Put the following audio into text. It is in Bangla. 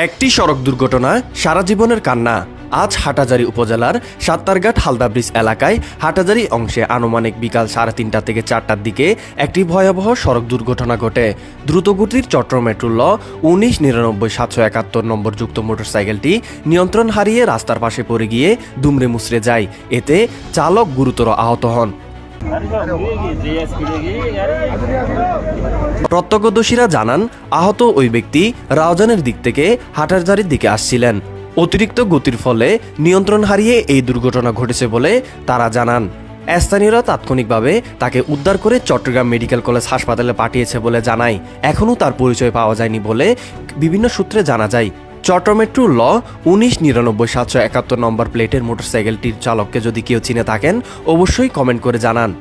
একটি সড়ক দুর্ঘটনায় সারা জীবনের কান্না। আজ হাটাজারি উপজেলার সাত্তারঘাট হালদা ব্রিজ এলাকায় হাটাজারি অংশে আনুমানিক বিকাল 3:30 থেকে 4টার দিকে একটি ভয়াবহ সড়ক দুর্ঘটনা ঘটে। দ্রুতগতির চট্টগ্রাম মেট্রো ল 1999-771 নম্বর যুক্ত মোটরসাইকেলটি নিয়ন্ত্রণ হারিয়ে রাস্তার পাশে পড়ে গিয়ে দুমড়ে মুচড়ে যায়। এতে চালক গুরুতর আহত হন। প্রত্যক্ষদর্শীরা জানান, আহত ওই ব্যক্তি রাউজানের দিক থেকে হাটাজারির দিকে আসছিলেন। অতিরিক্ত গতির ফলে নিয়ন্ত্রণ হারিয়ে এই দুর্ঘটনা ঘটেছে বলে তারা জানান। স্থানীয়রা তাৎক্ষণিকভাবে তাকে উদ্ধার করে চট্টগ্রাম মেডিকেল কলেজ হাসপাতালে পাঠিয়েছে বলে জানায়। এখনও তার পরিচয় পাওয়া যায়নি বলে বিভিন্ন সূত্রে জানা যায়। চট্টগ্রাম মেট্রো ল 1999-771 নম্বর প্লেটের মোটরসাইকেলটির চালককে যদি কেউ চিনে থাকেন অবশ্যই কমেন্ট করে জানান।